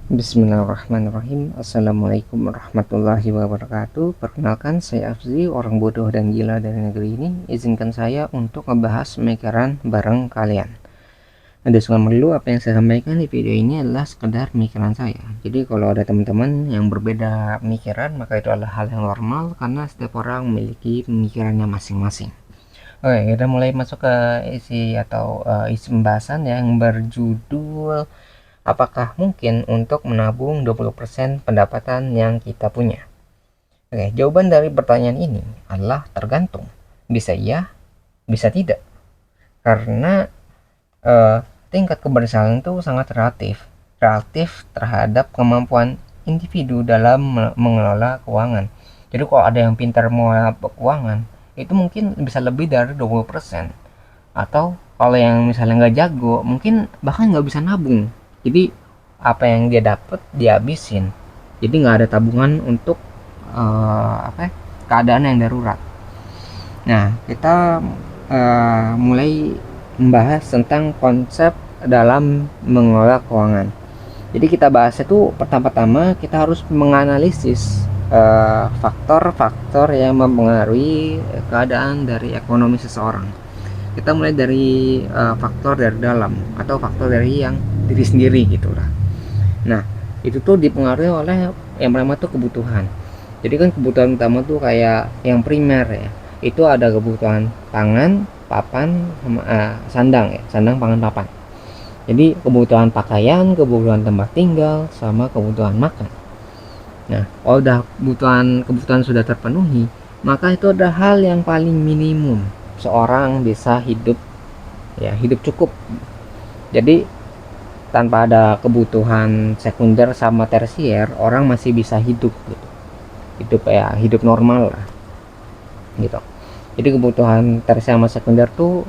Bismillahirrahmanirrahim. Assalamualaikum warahmatullahi wabarakatuh. Perkenalkan, saya Afzi, orang bodoh dan gila dari negeri ini. Izinkan saya untuk membahas pemikiran bareng kalian. Ada soal perlu apa yang saya sampaikan di video ini adalah sekedar pemikiran saya. Jadi kalau ada teman-teman yang berbeda pemikiran, maka itu adalah hal yang normal karena setiap orang memiliki pemikirannya masing-masing. Oke, kita mulai masuk ke isi pembahasan yang berjudul apakah mungkin untuk menabung 20% pendapatan yang kita punya? Oke, jawaban dari pertanyaan ini adalah tergantung. Bisa iya, bisa tidak. Karena tingkat keberhasilan itu sangat relatif. Relatif terhadap kemampuan individu dalam mengelola keuangan. Jadi kalau ada yang pintar mengelola keuangan, itu mungkin bisa lebih dari 20%. Atau kalau yang misalnya nggak jago, mungkin bahkan nggak bisa nabung. Jadi apa yang dia dapat dia habisin. Jadi nggak ada tabungan untuk keadaan yang darurat. Nah, kita mulai membahas tentang konsep dalam mengelola keuangan. Jadi kita bahas itu pertama-tama kita harus menganalisis faktor-faktor yang mempengaruhi keadaan dari ekonomi seseorang. Kita mulai dari faktor dari dalam atau faktor dari yang diri sendiri gitulah. Nah, itu tuh dipengaruhi oleh yang pertama tuh kebutuhan. Jadi kan kebutuhan utama tuh kayak yang primer ya. Itu ada kebutuhan pangan, papan, sama, sandang ya, sandang, pangan, papan. Jadi kebutuhan pakaian, kebutuhan tempat tinggal, sama kebutuhan makan. Nah, kalau udah kebutuhan sudah terpenuhi, maka itu ada hal yang paling minimum seorang bisa hidup, ya hidup cukup. Jadi tanpa ada kebutuhan sekunder sama tersier, orang masih bisa hidup gitu. Hidup normal lah gitu. Jadi kebutuhan tersier sama sekunder tuh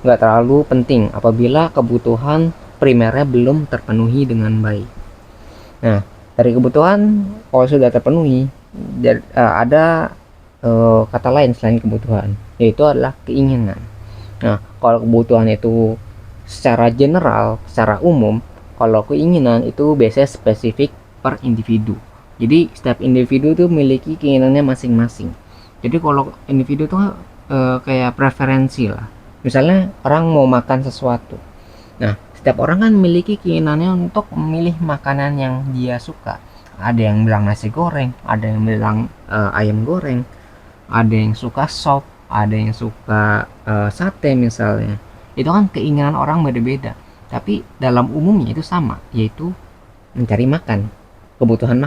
nggak terlalu penting apabila kebutuhan primernya belum terpenuhi dengan baik. Nah, dari kebutuhan kalau sudah terpenuhi, ada kata lain selain kebutuhan, yaitu adalah keinginan. Nah, kalau kebutuhan itu secara general, secara umum, kalau keinginan itu biasanya spesifik per individu. Jadi setiap individu itu memiliki keinginannya masing-masing. Jadi kalau individu itu kayak preferensi lah. Misalnya orang mau makan sesuatu. Nah, setiap orang kan memiliki keinginannya untuk memilih makanan yang dia suka. Ada yang bilang nasi goreng, ada yang bilang ayam goreng, ada yang suka sop, ada yang suka sate misalnya. Itu kan keinginan orang beda-beda, tapi dalam umumnya itu sama, yaitu mencari makan, kebutuhan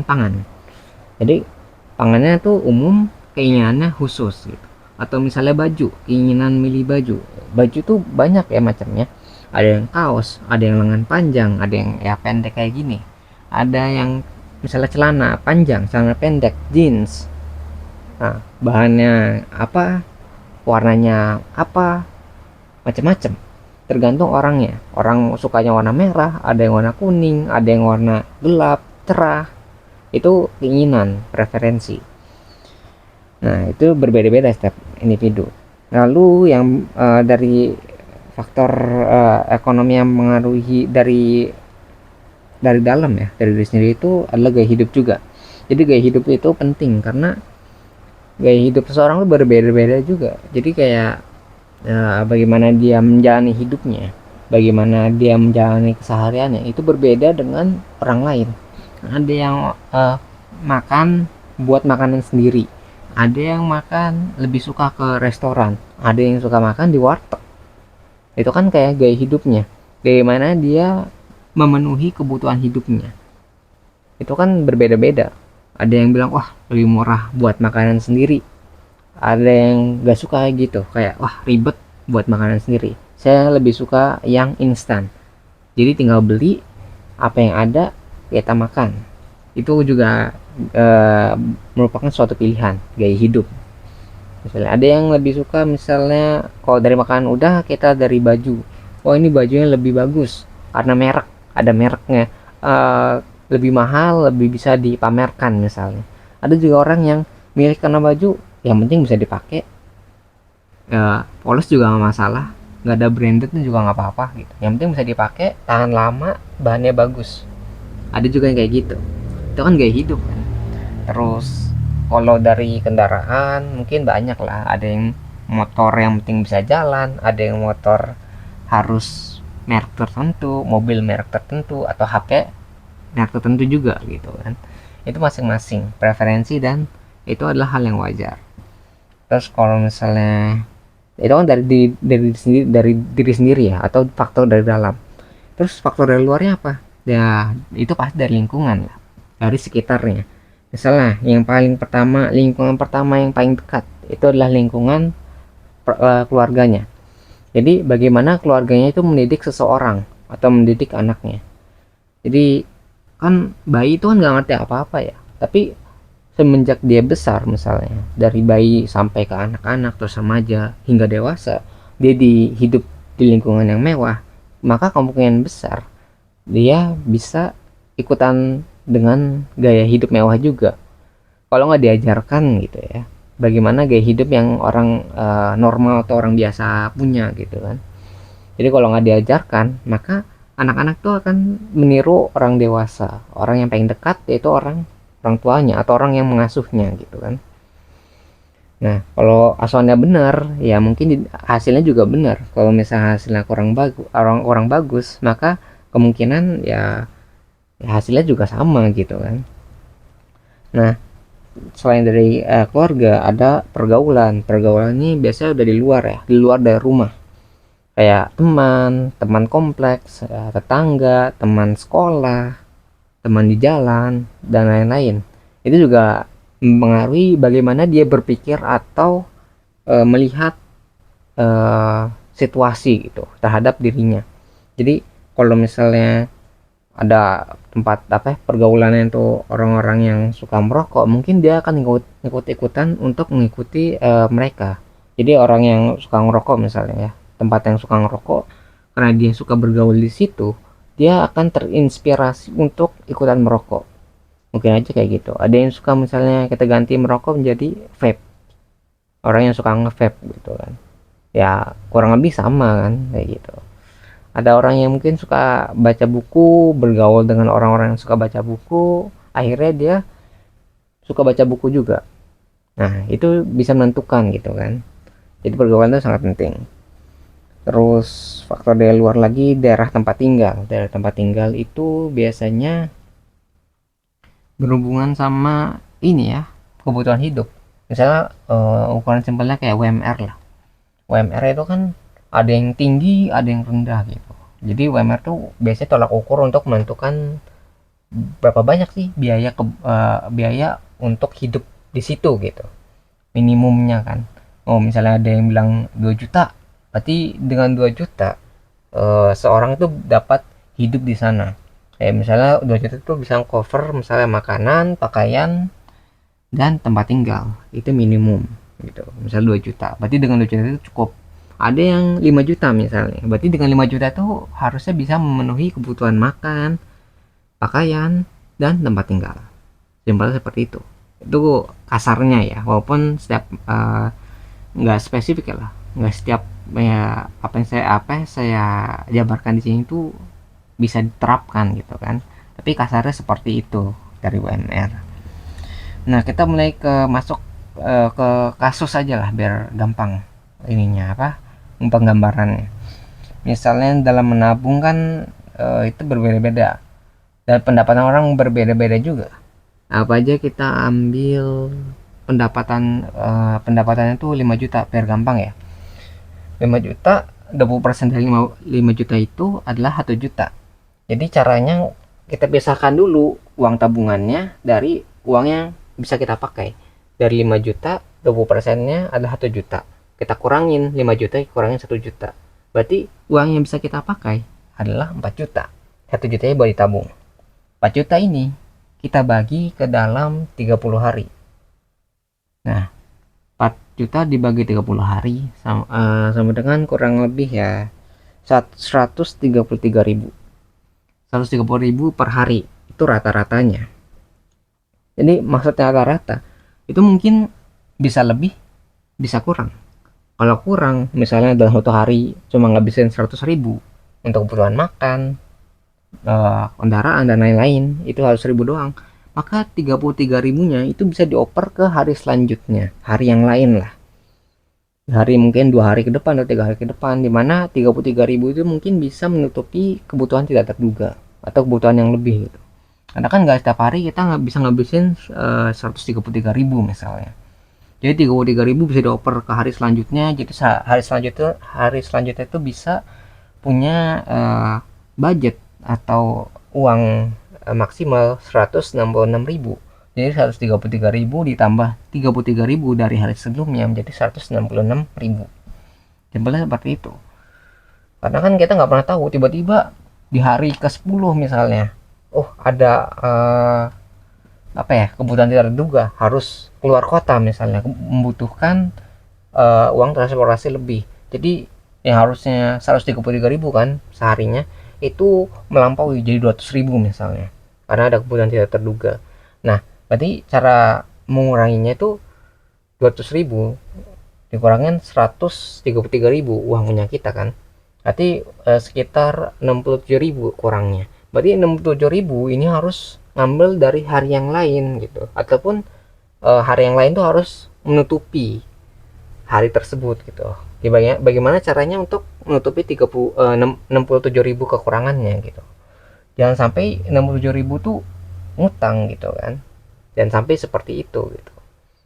pangan. Jadi pangannya tuh umum, keinginannya khusus gitu. Atau misalnya baju, keinginan milih baju tuh banyak ya macamnya. Ada yang kaos, ada yang lengan panjang, ada yang ya pendek kayak gini, ada yang misalnya celana panjang, celana pendek, jeans. Nah, bahannya apa, warnanya apa, macam-macam. Tergantung orangnya. Orang sukanya warna merah, ada yang warna kuning, ada yang warna gelap, cerah. Itu keinginan, preferensi. Nah, itu berbeda-beda setiap individu. Lalu yang dari faktor ekonomi yang mengaruhi dari dalam ya, dari diri sendiri itu adalah gaya hidup juga. Jadi gaya hidup itu penting karena gaya hidup seseorang itu berbeda-beda juga. Jadi kayak bagaimana dia menjalani hidupnya, bagaimana dia menjalani kesehariannya itu berbeda dengan orang lain. Ada yang makan buat makanan sendiri, ada yang makan lebih suka ke restoran, ada yang suka makan di warteg. Itu kan kayak gaya hidupnya, bagaimana dia memenuhi kebutuhan hidupnya. Itu kan berbeda-beda. Ada yang bilang wah lebih murah buat makanan sendiri, ada yang gak suka gitu, kayak wah ribet buat makanan sendiri, saya lebih suka yang instan, jadi tinggal beli apa yang ada kita makan. Itu juga merupakan suatu pilihan gaya hidup. Misalnya ada yang lebih suka, misalnya kalau dari makanan udah, kita dari baju, oh ini bajunya lebih bagus karena merek, ada mereknya, lebih mahal, lebih bisa dipamerkan misalnya. Ada juga orang yang milih karena baju yang penting bisa dipakai, polos juga nggak masalah. nggak ada branded juga nggak apa-apa gitu, yang penting bisa dipakai, tahan lama, bahannya bagus. Ada juga yang kayak gitu, itu kan gaya hidup kan. Terus kalau dari kendaraan mungkin banyak lah, ada yang motor yang penting bisa jalan, ada yang motor harus merek tertentu, mobil merek tertentu, atau HP merek tertentu juga gitu kan. Itu masing-masing preferensi dan itu adalah hal yang wajar. Terus kalau misalnya itu kan dari diri sendiri ya, atau faktor dari dalam. Terus faktor dari luarnya apa? Ya itu pasti dari lingkungan lah, dari sekitarnya. Misalnya yang paling pertama, lingkungan pertama yang paling dekat itu adalah lingkungan keluarganya. Jadi bagaimana keluarganya itu mendidik seseorang atau mendidik anaknya. Jadi kan bayi itu kan nggak ngerti apa-apa ya, tapi semenjak dia besar, misalnya dari bayi sampai ke anak-anak terus remaja hingga dewasa, dia hidup di lingkungan yang mewah, maka kemungkinan besar dia bisa ikutan dengan gaya hidup mewah juga, kalau nggak diajarkan gitu ya, bagaimana gaya hidup yang orang normal atau orang biasa punya gitu kan. Jadi kalau nggak diajarkan, maka anak-anak tuh akan meniru orang dewasa, orang yang paling dekat yaitu orang orang tuanya atau orang yang mengasuhnya gitu kan. Nah, kalau asuhannya benar, ya mungkin hasilnya juga benar. Kalau misalnya hasilnya kurang bagus, orang bagus, maka kemungkinan ya hasilnya juga sama gitu kan. Nah, selain dari keluarga, ada pergaulan. Pergaulan ini biasanya udah di luar ya, di luar dari rumah. Kayak teman kompleks, tetangga, teman sekolah, teman di jalan, dan lain-lain. Itu juga mempengaruhi bagaimana dia berpikir atau melihat situasi gitu terhadap dirinya. Jadi kalau misalnya ada tempat apa pergaulan itu orang-orang yang suka merokok, mungkin dia akan ikut-ikutan untuk mengikuti mereka. Jadi orang yang suka ngerokok misalnya ya, tempat yang suka ngerokok, karena dia suka bergaul di situ, dia akan terinspirasi untuk ikutan merokok. Mungkin aja kayak gitu. Ada yang suka misalnya kita ganti merokok menjadi vape, orang yang suka nge-vape gitu kan, ya kurang lebih sama kan kayak gitu. Ada orang yang mungkin suka baca buku, bergaul dengan orang-orang yang suka baca buku, akhirnya dia suka baca buku juga. Nah itu bisa menentukan gitu kan. Jadi pergaulan itu sangat penting. Terus faktor dari luar lagi, daerah tempat tinggal. Daerah tempat tinggal itu biasanya berhubungan sama ini ya, kebutuhan hidup. Misalnya ukuran simpelnya kayak UMR lah. UMR itu kan ada yang tinggi, ada yang rendah gitu. Jadi UMR tuh biasanya tolak ukur untuk menentukan berapa banyak sih biaya untuk hidup di situ gitu. Minimumnya kan. Oh, misalnya ada yang bilang 2 juta, berarti dengan 2 juta seorang itu dapat hidup di sana. Kayak misalnya 2 juta itu bisa cover misalnya makanan, pakaian, dan tempat tinggal. Itu minimum gitu. Misalnya 2 juta, berarti dengan 2 juta itu cukup. Ada yang 5 juta misalnya, berarti dengan 5 juta itu harusnya bisa memenuhi kebutuhan makan, pakaian, dan tempat tinggal. Simpelnya seperti itu kasarnya ya, walaupun setiap nggak spesifik ya lah, nggak setiap ya apa yang saya jabarkan di sini itu bisa diterapkan gitu kan, tapi kasarnya seperti itu dari UMR. Nah kita mulai masuk ke kasus aja lah biar gampang ininya apa penggambarannya. Misalnya dalam menabung kan itu berbeda-beda dan pendapatan orang berbeda-beda juga. Apa aja kita ambil pendapatannya tuh 5 juta biar gampang ya. 5 juta, 20% dari 5 juta itu adalah 1 juta. Jadi caranya kita pisahkan dulu uang tabungannya dari uang yang bisa kita pakai. Dari 5 juta, 20%-nya adalah 1 juta. Kita kurangin 5 juta, kurangin 1 juta. Berarti uang yang bisa kita pakai adalah 4 juta. 1 jutanya buat ditabung. 4 juta ini kita bagi ke dalam 30 hari. Nah, 4 juta dibagi 30 hari sama dengan kurang lebih ya 133.000. 130.000 per hari. Itu rata-ratanya. Jadi maksudnya rata-rata itu mungkin bisa lebih, bisa kurang. Kalau kurang, misalnya dalam satu hari cuma ngabisin 100.000 untuk kebutuhan makan, kendaraan dan lain-lain, itu harus 1.000 doang, maka 33.000-nya itu bisa dioper ke hari selanjutnya, hari yang lain lah, hari mungkin 2 hari ke depan atau 3 hari ke depan, dimana 33.000 itu mungkin bisa menutupi kebutuhan tidak terduga atau kebutuhan yang lebih gitu. Karena kan nggak setiap hari kita nggak bisa ngabisin 133.000 misalnya. Jadi 33.000 bisa dioper ke hari selanjutnya. Jadi hari selanjutnya itu bisa punya budget atau uang maksimal 166.000. Jadi 133.000 ditambah 33.000 dari hari sebelumnya menjadi 166.000. Simpelnya seperti itu. Karena kan kita nggak pernah tahu, tiba-tiba di hari ke-10 misalnya, oh ada apa ya, kebutuhan tidak terduga, harus keluar kota misalnya, membutuhkan uang transportasi lebih. Jadi yang harusnya 133.000 kan seharinya, itu melampaui jadi 200.000 misalnya, karena ada kebutuhan tidak terduga. Nah, berarti cara menguranginya itu 200.000 dikurangin 133.000 uang punya kita kan, berarti sekitar 67.000 kurangnya. Berarti 67.000 ini harus ngambil dari hari yang lain gitu, ataupun hari yang lain tuh harus menutupi hari tersebut gitu. Bagaimana caranya untuk menutupi 67.000 kekurangannya gitu. Jangan sampai 67.000 tuh ngutang gitu kan. Dan sampai seperti itu gitu.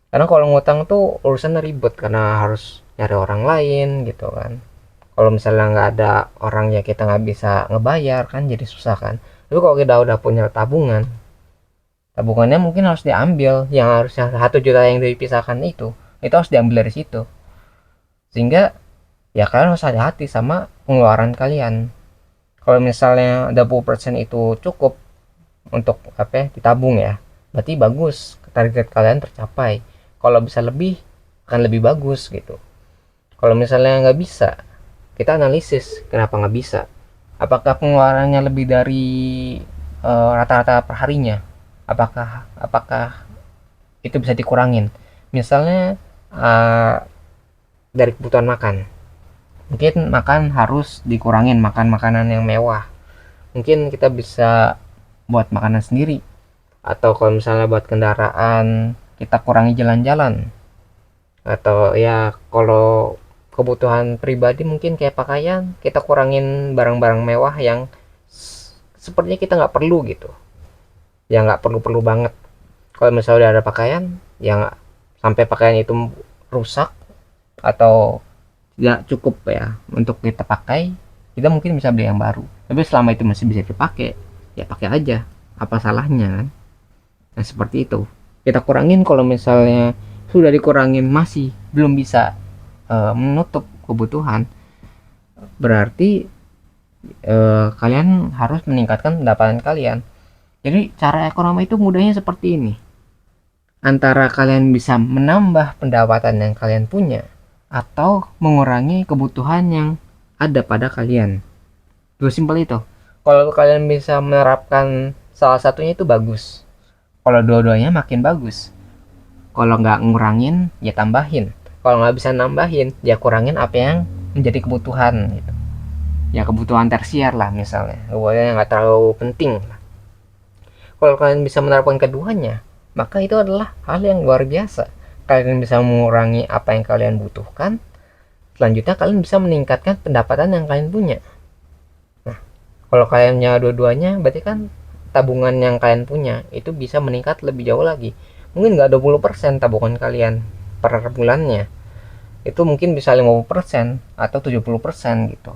Karena kalau ngutang tuh urusannya ribet karena harus nyari orang lain gitu kan. Kalau misalnya nggak ada orang ya kita nggak bisa ngebayar kan, jadi susah kan. Tapi kalau kita udah punya tabungannya mungkin harus diambil, yang harusnya 1 juta yang dipisahkan itu harus diambil dari situ. Sehingga ya kalian harus hati-hati sama pengeluaran kalian. Kalau misalnya 20% itu cukup untuk apa ya, ditabung ya, berarti bagus, target kalian tercapai. Kalau bisa lebih akan lebih bagus gitu. Kalau misalnya nggak bisa, kita analisis kenapa nggak bisa. Apakah pengeluarannya lebih dari rata-rata perharinya? Apakah itu bisa dikurangin? Misalnya dari kebutuhan makan, mungkin makan harus dikurangin, makan makanan yang mewah. Mungkin kita bisa buat makanan sendiri, atau kalau misalnya buat kendaraan kita kurangi jalan-jalan, atau ya kalau kebutuhan pribadi mungkin kayak pakaian kita kurangin barang-barang mewah yang sepertinya kita nggak perlu gitu, ya nggak perlu-perlu banget. Kalau misalnya udah ada pakaian yang sampai pakaian itu rusak atau tidak cukup ya untuk kita pakai, kita mungkin bisa beli yang baru. Tapi selama itu masih bisa dipakai, ya pakai aja, apa salahnya kan. Nah seperti itu, kita kurangin. Kalau misalnya sudah dikurangin masih belum bisa menutup kebutuhan, berarti kalian harus meningkatkan pendapatan kalian. Jadi cara ekonomi itu mudahnya seperti ini, antara kalian bisa menambah pendapatan yang kalian punya atau mengurangi kebutuhan yang ada pada kalian. Dua simpel itu. Kalau kalian bisa menerapkan salah satunya itu bagus, kalau dua-duanya makin bagus. Kalau nggak ngurangin ya tambahin, kalau nggak bisa nambahin ya kurangin apa yang menjadi kebutuhan gitu, ya kebutuhan tersier lah misalnya, kebutuhan yang nggak terlalu penting. Kalau kalian bisa menerapkan keduanya, maka itu adalah hal yang luar biasa. Kalian bisa mengurangi apa yang kalian butuhkan, selanjutnya kalian bisa meningkatkan pendapatan yang kalian punya. Nah, kalau kalian punya dua-duanya, berarti kan tabungan yang kalian punya itu bisa meningkat lebih jauh lagi. Mungkin nggak 20% tabungan kalian per bulannya, itu mungkin bisa 50% atau 70% gitu.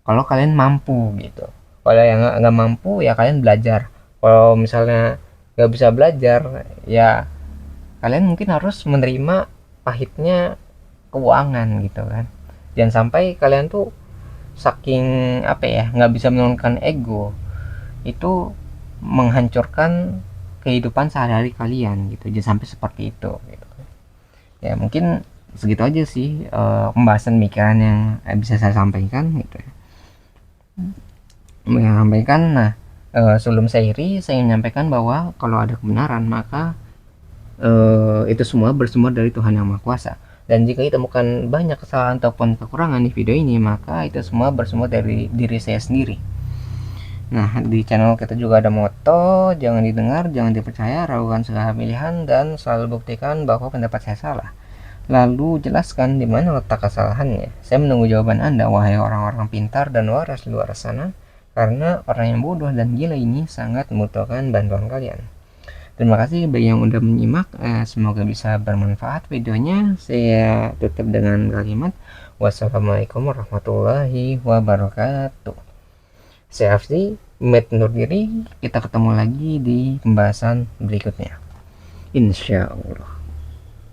Kalau kalian mampu gitu. Kalau yang nggak mampu ya kalian belajar. Kalau misalnya nggak bisa belajar ya kalian mungkin harus menerima pahitnya keuangan gitu kan. Jangan sampai kalian tuh saking apa ya, nggak bisa menurunkan ego, itu menghancurkan kehidupan sehari-hari kalian gitu. Jangan sampai seperti itu gitu. Ya mungkin segitu aja sih pembahasan pikiran yang bisa saya sampaikan gitu ya. Menyampaikan, nah sebelum saya iri, saya ingin menyampaikan bahwa kalau ada kebenaran maka itu semua bersumber dari Tuhan yang Maha Kuasa. Dan jika ditemukan banyak kesalahan ataupun kekurangan di video ini, maka itu semua bersumber dari diri saya sendiri. Nah, di channel kita juga ada moto, jangan didengar, jangan dipercaya, ragukan segala pilihan, dan selalu buktikan bahwa pendapat saya salah. Lalu jelaskan di mana letak kesalahannya. Saya menunggu jawaban Anda, wahai orang-orang pintar dan waras di luar sana, karena orang yang bodoh dan gila ini sangat membutuhkan bantuan kalian. Terima kasih bagi yang udah menyimak, semoga bisa bermanfaat videonya. Saya tutup dengan kalimat wassalamualaikum warahmatullahi wabarakatuh. Saya Afzi, undur diri. Kita ketemu lagi di pembahasan berikutnya, insya Allah.